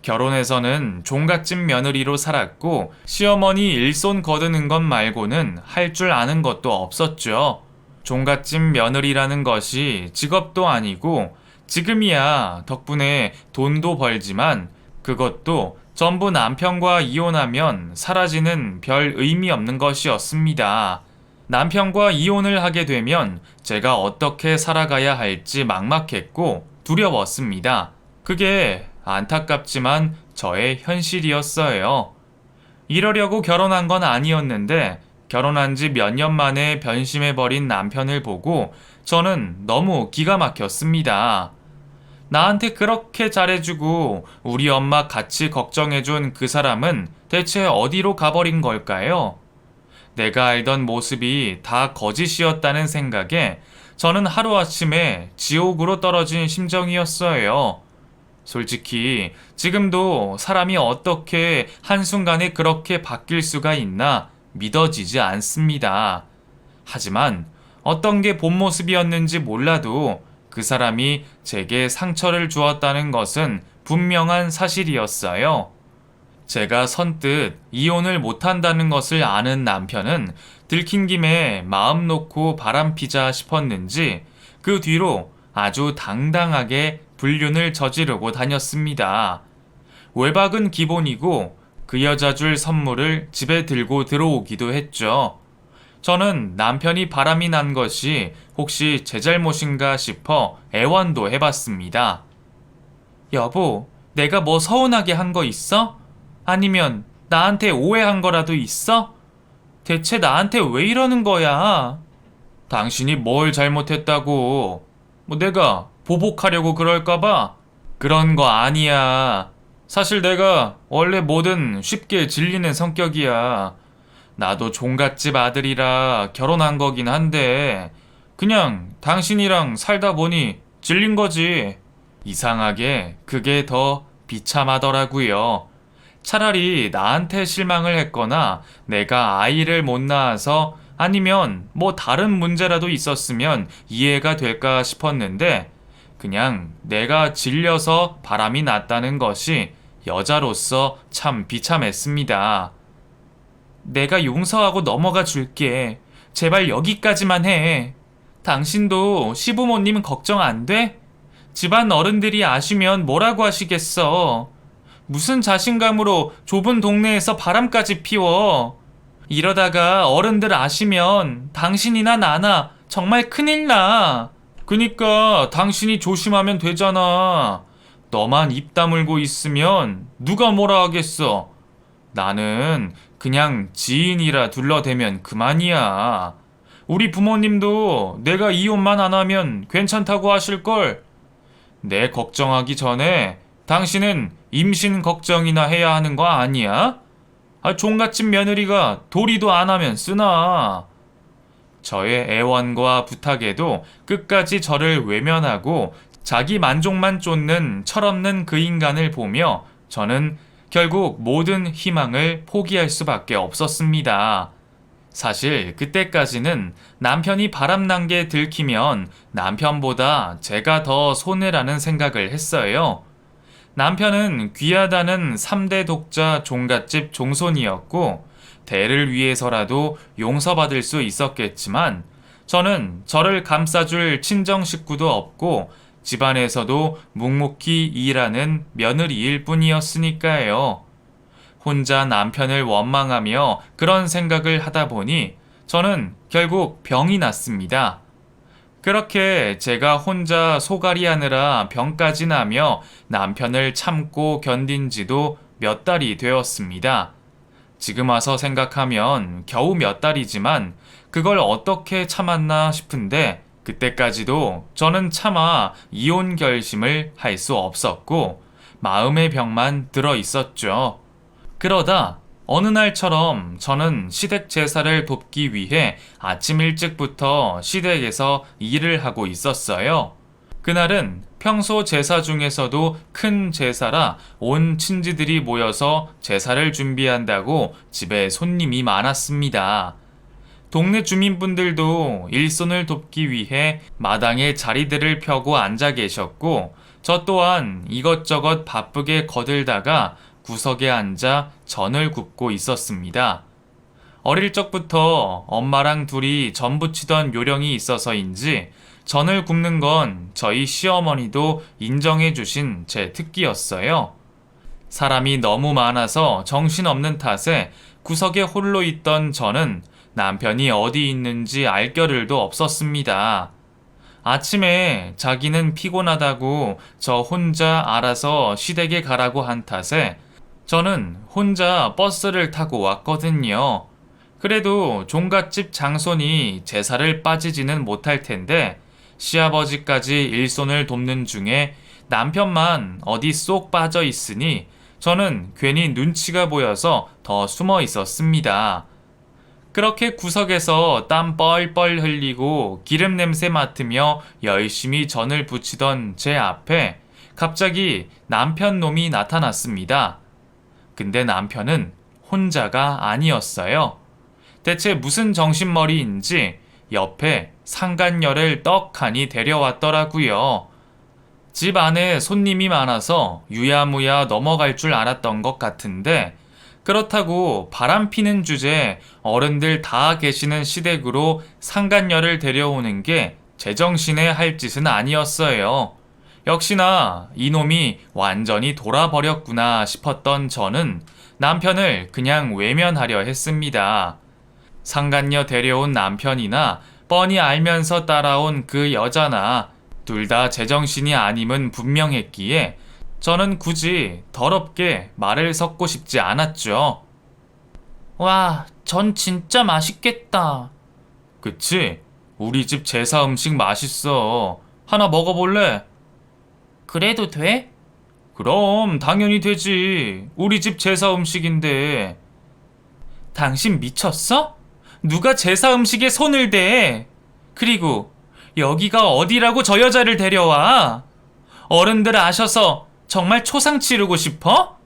결혼해서는 종갓집 며느리로 살았고 시어머니 일손 거드는 것 말고는 할 줄 아는 것도 없었죠. 종갓집 며느리라는 것이 직업도 아니고 지금이야 덕분에 돈도 벌지만 그것도 전부 남편과 이혼하면 사라지는 별 의미 없는 것이었습니다. 남편과 이혼을 하게 되면 제가 어떻게 살아가야 할지 막막했고 두려웠습니다. 그게 안타깝지만 저의 현실이었어요. 이러려고 결혼한 건 아니었는데 결혼한 지 몇 년 만에 변심해버린 남편을 보고 저는 너무 기가 막혔습니다. 나한테 그렇게 잘해주고 우리 엄마 같이 걱정해준 그 사람은 대체 어디로 가버린 걸까요? 내가 알던 모습이 다 거짓이었다는 생각에 저는 하루아침에 지옥으로 떨어진 심정이었어요. 솔직히 지금도 사람이 어떻게 한순간에 그렇게 바뀔 수가 있나 믿어지지 않습니다. 하지만 어떤 게 본 모습이었는지 몰라도 그 사람이 제게 상처를 주었다는 것은 분명한 사실이었어요. 제가 선뜻 이혼을 못한다는 것을 아는 남편은 들킨 김에 마음 놓고 바람피자 싶었는지 그 뒤로 아주 당당하게 불륜을 저지르고 다녔습니다. 외박은 기본이고 그 여자 줄 선물을 집에 들고 들어오기도 했죠. 저는 남편이 바람이 난 것이 혹시 제 잘못인가 싶어 애원도 해봤습니다. 여보, 내가 뭐 서운하게 한 거 있어? 아니면 나한테 오해한 거라도 있어? 대체 나한테 왜 이러는 거야? 당신이 뭘 잘못했다고? 뭐 내가 보복하려고 그럴까봐? 그런 거 아니야. 사실 내가 원래 뭐든 쉽게 질리는 성격이야. 나도 종갓집 아들이라 결혼한 거긴 한데 그냥 당신이랑 살다 보니 질린 거지. 이상하게 그게 더 비참하더라고요. 차라리 나한테 실망을 했거나 내가 아이를 못 낳아서 아니면 뭐 다른 문제라도 있었으면 이해가 될까 싶었는데 그냥 내가 질려서 바람이 났다는 것이 여자로서 참 비참했습니다. 내가 용서하고 넘어가 줄게. 제발 여기까지만 해. 당신도 시부모님 걱정 안 돼? 집안 어른들이 아시면 뭐라고 하시겠어? 무슨 자신감으로 좁은 동네에서 바람까지 피워? 이러다가 어른들 아시면 당신이나 나나 정말 큰일 나. 그니까 당신이 조심하면 되잖아. 너만 입 다물고 있으면 누가 뭐라 하겠어. 나는 그냥 지인이라 둘러대면 그만이야. 우리 부모님도 내가 이혼만 안 하면 괜찮다고 하실걸. 내 걱정하기 전에 당신은 임신 걱정이나 해야 하는 거 아니야? 종갓집 며느리가 도리도 안 하면 쓰나. 저의 애원과 부탁에도 끝까지 저를 외면하고 자기 만족만 쫓는 철없는 그 인간을 보며 저는 결국 모든 희망을 포기할 수밖에 없었습니다. 사실 그때까지는 남편이 바람난 게 들키면 남편보다 제가 더 손해라는 생각을 했어요. 남편은 귀하다는 3대 독자 종갓집 종손이었고 대를 위해서라도 용서받을 수 있었겠지만 저는 저를 감싸줄 친정 식구도 없고 집안에서도 묵묵히 일하는 며느리일 뿐이었으니까요. 혼자 남편을 원망하며 그런 생각을 하다 보니 저는 결국 병이 났습니다. 그렇게 제가 혼자 소갈이 하느라 병까지 나며 남편을 참고 견딘 지도 몇 달이 되었습니다. 지금 와서 생각하면 겨우 몇 달이지만 그걸 어떻게 참았나 싶은데 그때까지도 저는 차마 이혼 결심을 할 수 없었고 마음의 병만 들어 있었죠. 그러다 어느 날처럼 저는 시댁 제사를 돕기 위해 아침 일찍부터 시댁에서 일을 하고 있었어요. 그날은 평소 제사 중에서도 큰 제사라 온 친지들이 모여서 제사를 준비한다고 집에 손님이 많았습니다. 동네 주민분들도 일손을 돕기 위해 마당에 자리들을 펴고 앉아 계셨고 저 또한 이것저것 바쁘게 거들다가 구석에 앉아 전을 굽고 있었습니다. 어릴 적부터 엄마랑 둘이 전 부치던 요령이 있어서인지 전을 굽는 건 저희 시어머니도 인정해 주신 제 특기였어요. 사람이 너무 많아서 정신없는 탓에 구석에 홀로 있던 저는 남편이 어디 있는지 알 겨를도 없었습니다. 아침에 자기는 피곤하다고 저 혼자 알아서 시댁에 가라고 한 탓에 저는 혼자 버스를 타고 왔거든요. 그래도 종갓집 장손이 제사를 빠지지는 못할 텐데 시아버지까지 일손을 돕는 중에 남편만 어디 쏙 빠져 있으니 저는 괜히 눈치가 보여서 더 숨어 있었습니다. 그렇게 구석에서 땀 뻘뻘 흘리고 기름 냄새 맡으며 열심히 전을 부치던 제 앞에 갑자기 남편 놈이 나타났습니다. 근데 남편은 혼자가 아니었어요. 대체 무슨 정신머리인지 옆에 상간녀를 떡하니 데려왔더라고요. 집 안에 손님이 많아서 유야무야 넘어갈 줄 알았던 것 같은데 그렇다고 바람피는 주제에 어른들 다 계시는 시댁으로 상간녀를 데려오는 게 제정신에 할 짓은 아니었어요. 역시나 이놈이 완전히 돌아버렸구나 싶었던 저는 남편을 그냥 외면하려 했습니다. 상간녀 데려온 남편이나 뻔히 알면서 따라온 그 여자나 둘 다 제정신이 아님은 분명했기에 저는 굳이 더럽게 말을 섞고 싶지 않았죠. 와, 전 진짜 맛있겠다. 그치? 우리 집 제사 음식 맛있어. 하나 먹어볼래? 그래도 돼? 그럼 당연히 되지. 우리 집 제사 음식인데. 당신 미쳤어? 누가 제사 음식에 손을 대? 그리고 여기가 어디라고 저 여자를 데려와? 어른들 아셔서 정말 초상 치르고 싶어?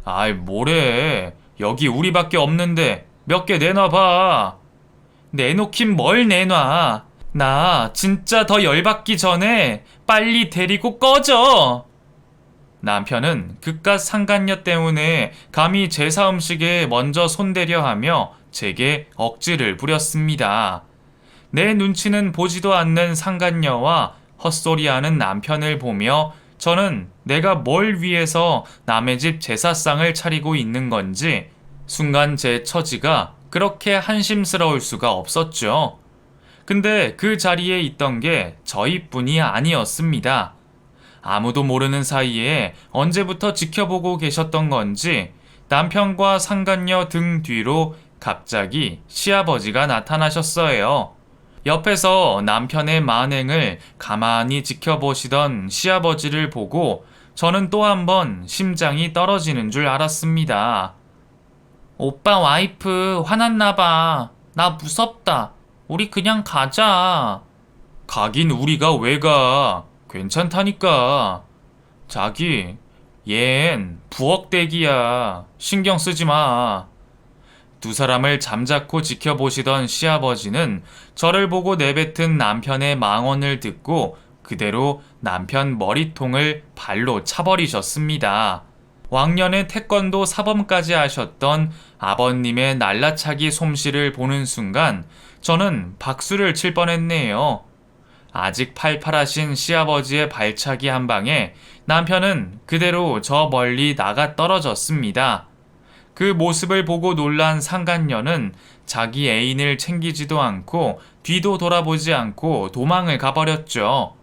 아이, 뭐래. 여기 우리밖에 없는데 몇 개 내놔봐. 내놓긴 뭘 내놔. 나 진짜 더 열받기 전에 빨리 데리고 꺼져. 남편은 그깟 상간녀 때문에 감히 제사 음식에 먼저 손대려 하며 제게 억지를 부렸습니다. 내 눈치는 보지도 않는 상간녀와 헛소리하는 남편을 보며 저는 내가 뭘 위해서 남의 집 제사상을 차리고 있는 건지 순간 제 처지가 그렇게 한심스러울 수가 없었죠. 근데 그 자리에 있던 게 저희뿐이 아니었습니다. 아무도 모르는 사이에 언제부터 지켜보고 계셨던 건지 남편과 상간녀 등 뒤로 갑자기 시아버지가 나타나셨어요. 옆에서 남편의 만행을 가만히 지켜보시던 시아버지를 보고 저는 또 한 번 심장이 떨어지는 줄 알았습니다. 오빠 와이프 화났나 봐. 나 무섭다. 우리 그냥 가자. 가긴 우리가 왜 가? 괜찮다니까. 자기, 얜 부엌대기야. 신경 쓰지 마. 두 사람을 잠자코 지켜보시던 시아버지는 저를 보고 내뱉은 남편의 망언을 듣고 그대로 남편 머리통을 발로 차버리셨습니다. 왕년에 태권도 사범까지 하셨던 아버님의 날라차기 솜씨를 보는 순간 저는 박수를 칠 뻔했네요. 아직 팔팔하신 시아버지의 발차기 한 방에 남편은 그대로 저 멀리 나가 떨어졌습니다. 그 모습을 보고 놀란 상간녀는 자기 애인을 챙기지도 않고 뒤도 돌아보지 않고 도망을 가버렸죠.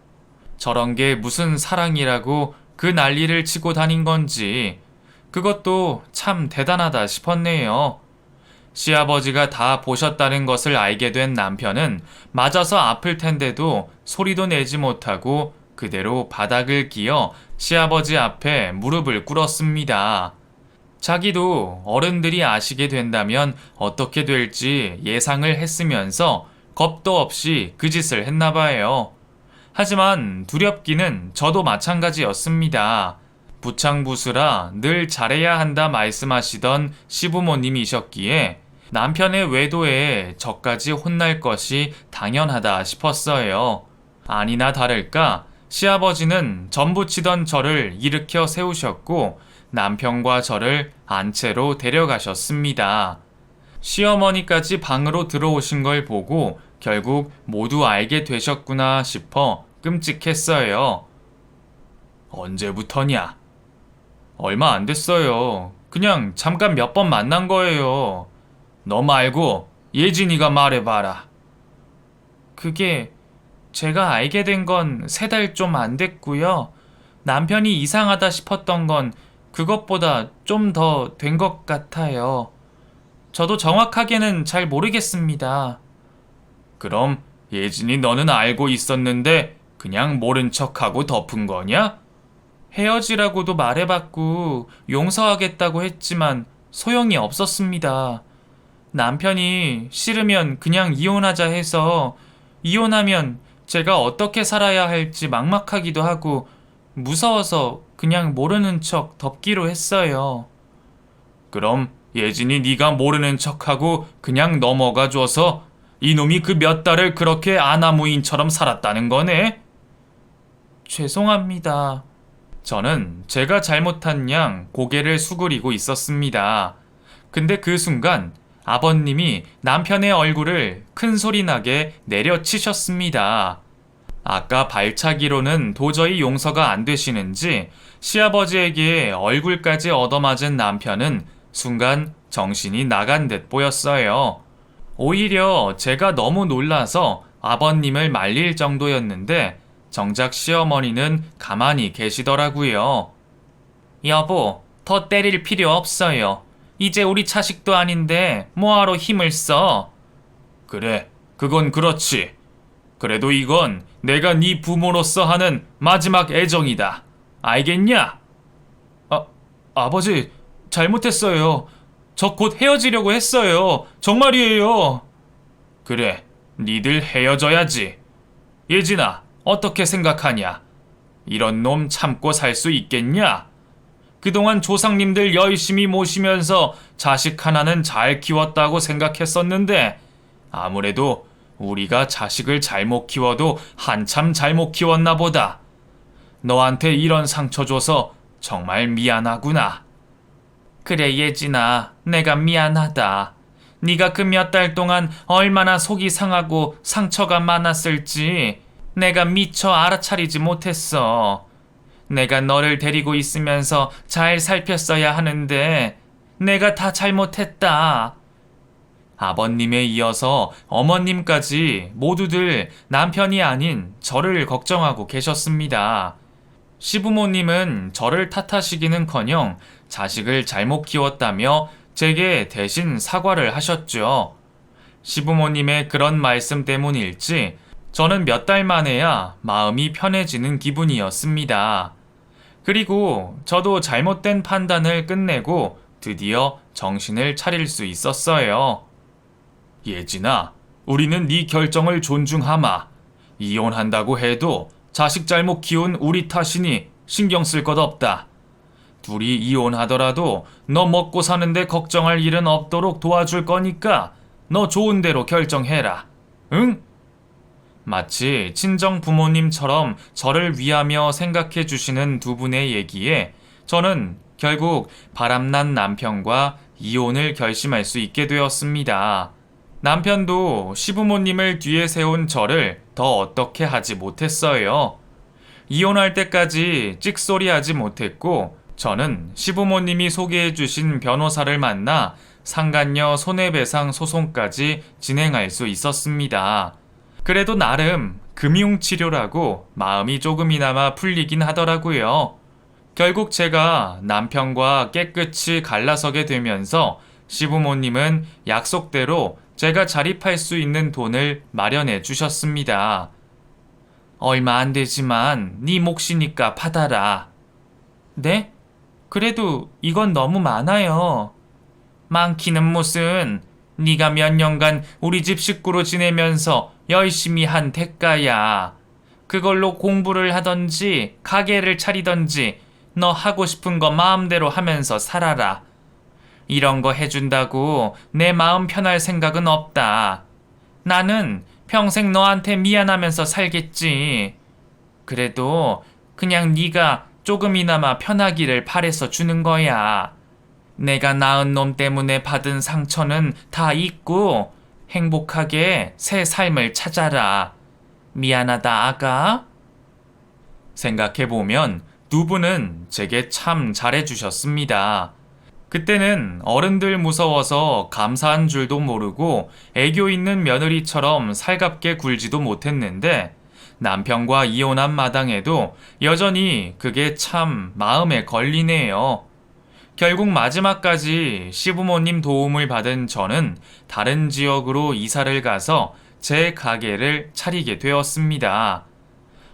저런 게 무슨 사랑이라고 그 난리를 치고 다닌 건지 그것도 참 대단하다 싶었네요. 시아버지가 다 보셨다는 것을 알게 된 남편은 맞아서 아플 텐데도 소리도 내지 못하고 그대로 바닥을 기어 시아버지 앞에 무릎을 꿇었습니다. 자기도 어른들이 아시게 된다면 어떻게 될지 예상을 했으면서 겁도 없이 그 짓을 했나 봐요. 하지만 두렵기는 저도 마찬가지였습니다. 부창부수라 늘 잘해야 한다 말씀하시던 시부모님이셨기에 남편의 외도에 저까지 혼날 것이 당연하다 싶었어요. 아니나 다를까 시아버지는 전부치던 저를 일으켜 세우셨고 남편과 저를 안채로 데려가셨습니다. 시어머니까지 방으로 들어오신 걸 보고 결국 모두 알게 되셨구나 싶어 끔찍했어요. 언제부터냐? 얼마 안 됐어요. 그냥 잠깐 몇 번 만난 거예요. 너 말고 예진이가 말해봐라. 그게 제가 알게 된 건 3달 좀 안 됐고요. 남편이 이상하다 싶었던 건 그것보다 좀 더 된 것 같아요. 저도 정확하게는 잘 모르겠습니다. 그럼 예진이 너는 알고 있었는데 그냥 모른 척하고 덮은 거냐? 헤어지라고도 말해봤고 용서하겠다고 했지만 소용이 없었습니다. 남편이 싫으면 그냥 이혼하자 해서 이혼하면 제가 어떻게 살아야 할지 막막하기도 하고 무서워서 그냥 모르는 척 덮기로 했어요. 그럼 예진이 네가 모르는 척하고 그냥 넘어가 줘서 이놈이 그 몇 달을 그렇게 아나무인처럼 살았다는 거네? 죄송합니다. 저는 제가 잘못한 양 고개를 수그리고 있었습니다. 근데 그 순간 아버님이 남편의 얼굴을 큰 소리 나게 내려치셨습니다. 아까 발차기로는 도저히 용서가 안 되시는지 시아버지에게 얼굴까지 얻어맞은 남편은 순간 정신이 나간 듯 보였어요. 오히려 제가 너무 놀라서 아버님을 말릴 정도였는데 정작 시어머니는 가만히 계시더라고요. 여보, 더 때릴 필요 없어요. 이제 우리 자식도 아닌데 뭐하러 힘을 써? 그래, 그건 그렇지. 그래도 이건 내가 네 부모로서 하는 마지막 애정이다. 알겠냐? 아버지, 잘못했어요. 저 곧 헤어지려고 했어요. 정말이에요. 그래, 니들 헤어져야지. 예진아, 어떻게 생각하냐? 이런 놈 참고 살 수 있겠냐? 그동안 조상님들 열심히 모시면서 자식 하나는 잘 키웠다고 생각했었는데 아무래도 우리가 자식을 잘못 키워도 한참 잘못 키웠나 보다. 너한테 이런 상처 줘서 정말 미안하구나. 그래 예진아, 내가 미안하다. 네가 그 몇 달 동안 얼마나 속이 상하고 상처가 많았을지 내가 미처 알아차리지 못했어. 내가 너를 데리고 있으면서 잘 살폈어야 하는데 내가 다 잘못했다. 아버님에 이어서 어머님까지 모두들 남편이 아닌 저를 걱정하고 계셨습니다. 시부모님은 저를 탓하시기는커녕 자식을 잘못 키웠다며 제게 대신 사과를 하셨죠. 시부모님의 그런 말씀 때문일지 저는 몇 달 만에야 마음이 편해지는 기분이었습니다. 그리고 저도 잘못된 판단을 끝내고 드디어 정신을 차릴 수 있었어요. 예진아, 우리는 네 결정을 존중하마. 이혼한다고 해도 자식 잘못 키운 우리 탓이니 신경 쓸 것 없다. 둘이 이혼하더라도 너 먹고 사는데 걱정할 일은 없도록 도와줄 거니까 너 좋은 대로 결정해라. 응? 마치 친정 부모님처럼 저를 위하며 생각해 주시는 두 분의 얘기에 저는 결국 바람난 남편과 이혼을 결심할 수 있게 되었습니다. 남편도 시부모님을 뒤에 세운 저를 더 어떻게 하지 못했어요. 이혼할 때까지 찍소리하지 못했고 저는 시부모님이 소개해 주신 변호사를 만나 상간녀 손해배상 소송까지 진행할 수 있었습니다. 그래도 나름 금융치료라고 마음이 조금이나마 풀리긴 하더라고요. 결국 제가 남편과 깨끗이 갈라서게 되면서 시부모님은 약속대로 제가 자립할 수 있는 돈을 마련해 주셨습니다. 얼마 안 되지만 네 몫이니까 받아라. 네? 그래도 이건 너무 많아요. 많기는 무슨, 네가 몇 년간 우리 집 식구로 지내면서 열심히 한 대가야. 그걸로 공부를 하던지 가게를 차리던지 너 하고 싶은 거 마음대로 하면서 살아라. 이런 거 해준다고 내 마음 편할 생각은 없다. 나는 평생 너한테 미안하면서 살겠지. 그래도 그냥 네가 조금이나마 편하기를 바래서 주는 거야. 내가 낳은 놈 때문에 받은 상처는 다 잊고 행복하게 새 삶을 찾아라. 미안하다, 아가. 생각해보면 두 분은 제게 참 잘해주셨습니다. 그때는 어른들 무서워서 감사한 줄도 모르고 애교 있는 며느리처럼 살갑게 굴지도 못했는데 남편과 이혼한 마당에도 여전히 그게 참 마음에 걸리네요. 결국 마지막까지 시부모님 도움을 받은 저는 다른 지역으로 이사를 가서 제 가게를 차리게 되었습니다.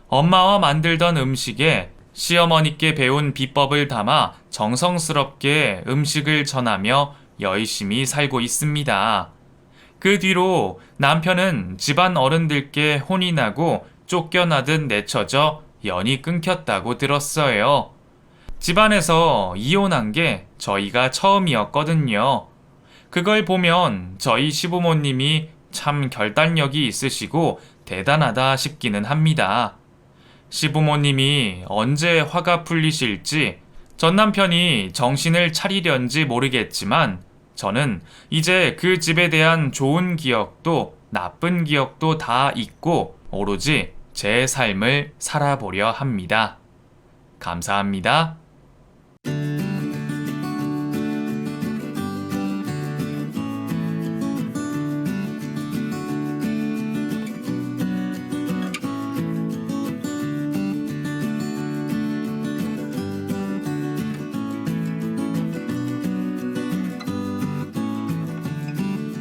엄마와 만들던 음식에 시어머니께 배운 비법을 담아 정성스럽게 음식을 전하며 열심히 살고 있습니다. 그 뒤로 남편은 집안 어른들께 혼이 나고 쫓겨나듯 내쳐져 연이 끊겼다고 들었어요. 집안에서 이혼한 게 저희가 처음이었거든요. 그걸 보면 저희 시부모님이 참 결단력이 있으시고 대단하다 싶기는 합니다. 시부모님이 언제 화가 풀리실지 전 남편이 정신을 차리련지 모르겠지만 저는 이제 그 집에 대한 좋은 기억도 나쁜 기억도 다 잊고 오로지 제 삶을 살아보려 합니다. 감사합니다.